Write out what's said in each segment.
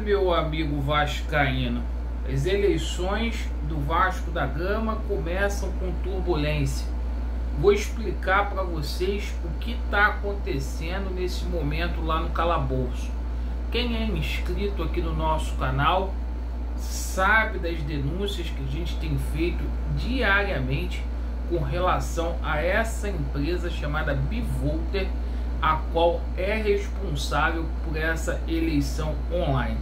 Meu amigo vascaíno, as eleições do Vasco da Gama começam com turbulência. Vou explicar para vocês o que está acontecendo nesse momento lá no calabouço. Quem é inscrito aqui no nosso canal sabe das denúncias que a gente tem feito diariamente com relação a essa empresa chamada Bivolter, a qual é responsável por essa eleição online.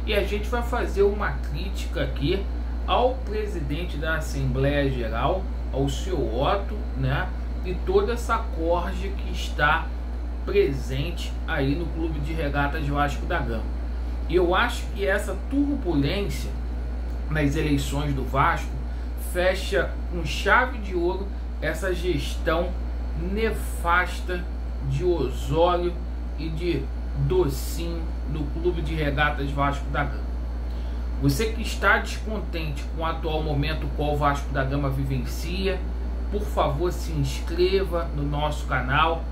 E a gente vai fazer uma crítica aqui ao presidente da Assembleia Geral, ao seu Otto, né? E toda essa corja que está presente aí no Clube de Regatas Vasco da Gama. E eu acho que essa turbulência nas eleições do Vasco fecha com chave de ouro essa gestão nefasta de Osório e de Docinho no Clube de Regatas Vasco da Gama. Você que está descontente com o atual momento qual o Vasco da Gama vivencia, por favor se inscreva no nosso canal.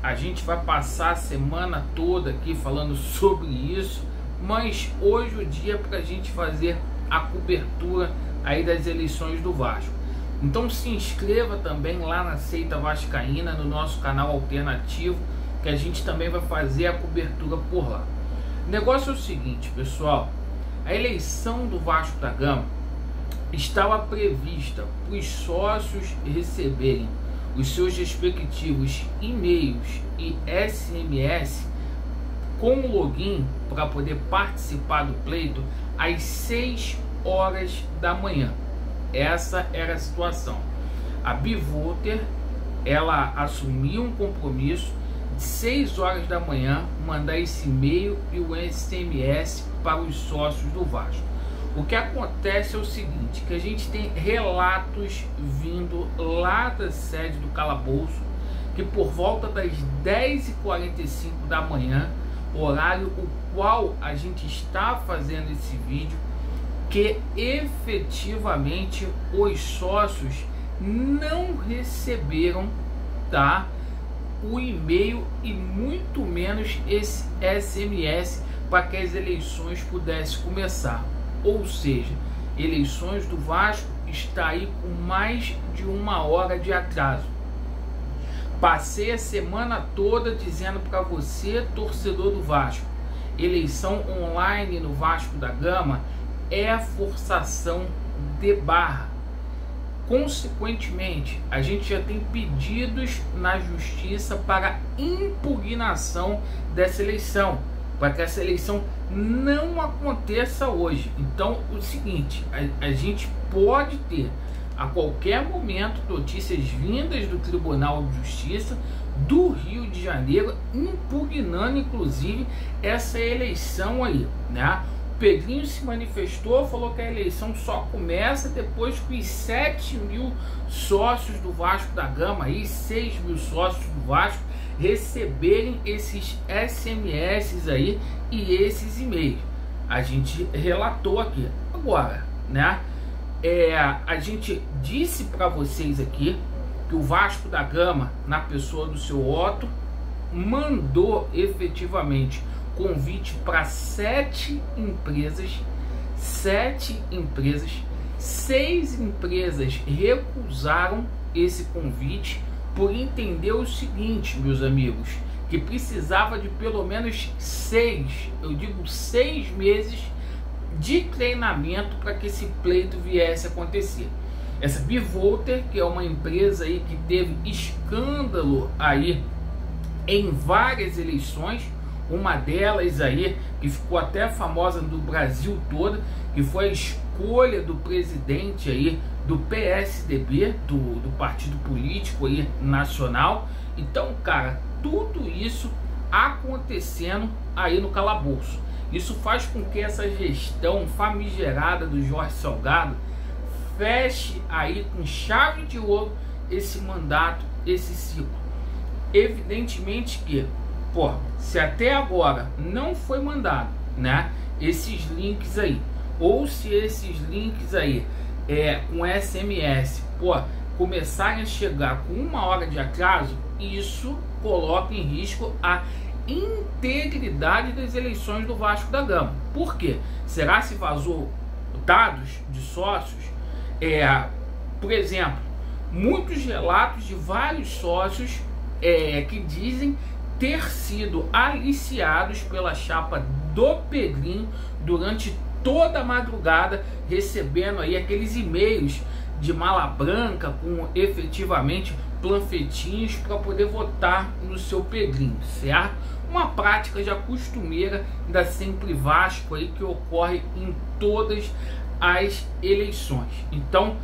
A gente vai passar a semana toda aqui falando sobre isso, mas hoje o dia é para a gente fazer a cobertura aí das eleições do Vasco. Então se inscreva também lá na Seita Vascaína, no nosso canal alternativo, que a gente também vai fazer a cobertura por lá. O negócio é o seguinte, pessoal, a eleição do Vasco da Gama estava prevista para os sócios receberem os seus respectivos e-mails e SMS com o login para poder participar do pleito às 6 horas da manhã. Essa era a situação. A Bivolter, ela assumiu um compromisso de 6 horas da manhã mandar esse e-mail e o SMS para os sócios do Vasco. O que acontece é o seguinte, que a gente tem relatos vindo lá da sede do calabouço, que por volta das 10h45 da manhã, horário o qual a gente está fazendo esse vídeo, que efetivamente os sócios não receberam, tá, o e-mail e muito menos esse SMS para que as eleições pudessem começar. Ou seja, eleições do Vasco está aí com mais de 1 hora de atraso. Passei a semana toda dizendo para você, torcedor do Vasco, eleição online no Vasco da Gama é forçação de barra. Consequentemente, a gente já tem pedidos na justiça para impugnação dessa eleição, para que essa eleição não aconteça hoje. Então, o seguinte, a gente pode ter a qualquer momento notícias vindas do Tribunal de Justiça do Rio de Janeiro impugnando inclusive essa eleição aí, né? Pedrinho se manifestou, falou que a eleição só começa depois que os 7.000 sócios do Vasco da Gama, aí 6.000 sócios do Vasco, receberem esses SMS aí e esses e-mails. A gente relatou aqui. Agora, né? A gente disse para vocês aqui que o Vasco da Gama, na pessoa do seu Otto, mandou efetivamente convite para 7 empresas, 6 empresas recusaram esse convite por entender o seguinte, meus amigos, que precisava de pelo menos 6 meses de treinamento para que esse pleito viesse a acontecer. Essa Bivolter, que é uma empresa aí que teve escândalo aí em várias eleições, uma delas aí que ficou até famosa no Brasil todo, que foi a escolha do presidente aí do PSDB, do partido político aí nacional. Então, cara, tudo isso acontecendo aí no calabouço. Isso faz com que essa gestão famigerada do Jorge Salgado feche aí com chave de ouro esse mandato, esse ciclo. Evidentemente que, pô, se até agora não foi mandado, né, esses links aí, ou se esses links aí com SMS, pô, começarem a chegar com 1 hora de atraso, isso coloca em risco a integridade das eleições do Vasco da Gama. Por quê? Será se vazou dados de sócios? Por exemplo, muitos relatos de vários sócios que dizem ter sido aliciados pela chapa do Pedrinho durante toda a madrugada, recebendo aí aqueles e-mails de mala branca com efetivamente panfletinhos para poder votar no seu Pedrinho, certo? Uma prática já costumeira da Sempre Vasco aí, que ocorre em todas as eleições. Então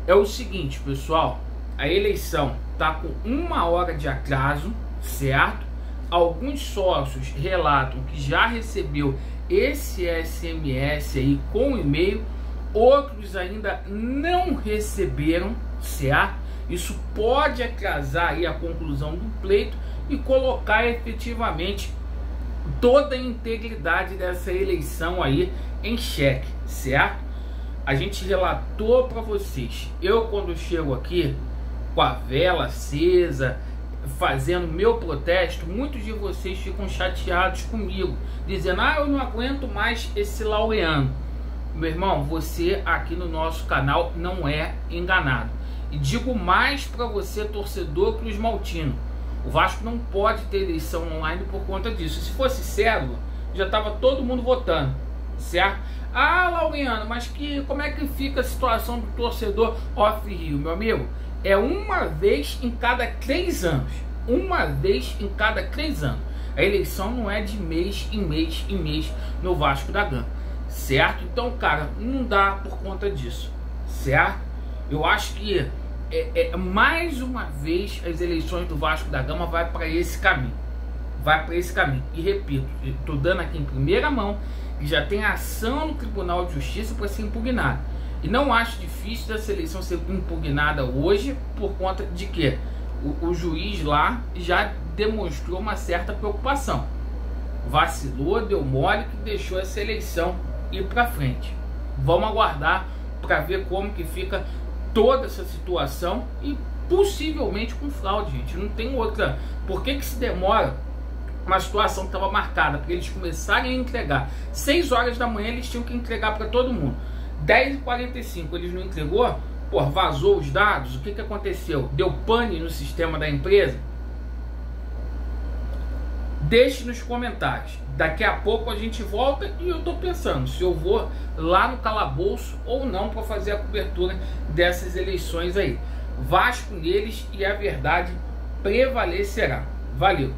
é o seguinte, pessoal, a eleição tá com 1 hora de atraso, certo? Alguns sócios relatam que já recebeu esse SMS aí com e-mail, outros ainda não receberam, certo? Isso pode atrasar aí a conclusão do pleito e colocar efetivamente toda a integridade dessa eleição aí em xeque, certo? A gente relatou para vocês, eu quando chego aqui com a vela acesa, fazendo meu protesto, muitos de vocês ficam chateados comigo, dizendo, eu não aguento mais esse Laureano. Meu irmão, você aqui no nosso canal não é enganado. E digo mais para você, torcedor Cruz Maltino, o Vasco não pode ter eleição online por conta disso. Se fosse cédula, já estava todo mundo votando, certo? Laureano, mas como é que fica a situação do torcedor off-Rio, meu amigo? É uma vez em cada 3 anos. Uma vez em cada 3 anos. A eleição não é de mês em mês em mês no Vasco da Gama, certo? Então, cara, não dá por conta disso, certo? Eu acho que mais uma vez as eleições do Vasco da Gama vai para esse caminho. Vai para esse caminho. E repito, estou dando aqui em primeira mão que já tem ação no Tribunal de Justiça para ser impugnada. E não acho difícil dessa eleição ser impugnada hoje por conta de que o juiz lá já demonstrou uma certa preocupação. Vacilou, deu mole, que deixou essa eleição ir para frente. Vamos aguardar para ver como que fica toda essa situação e possivelmente com fraude, gente. Não tem outra. Por que se demora uma situação que estava marcada para eles começarem a entregar? 6 horas da manhã eles tinham que entregar para todo mundo. 10h45 eles não entregou, vazou os dados. O que aconteceu? Deu pane no sistema da empresa? Deixe nos comentários. Daqui a pouco a gente volta e eu tô pensando se eu vou lá no calabouço ou não para fazer a cobertura dessas eleições aí. Vasco neles e a verdade prevalecerá. Valeu!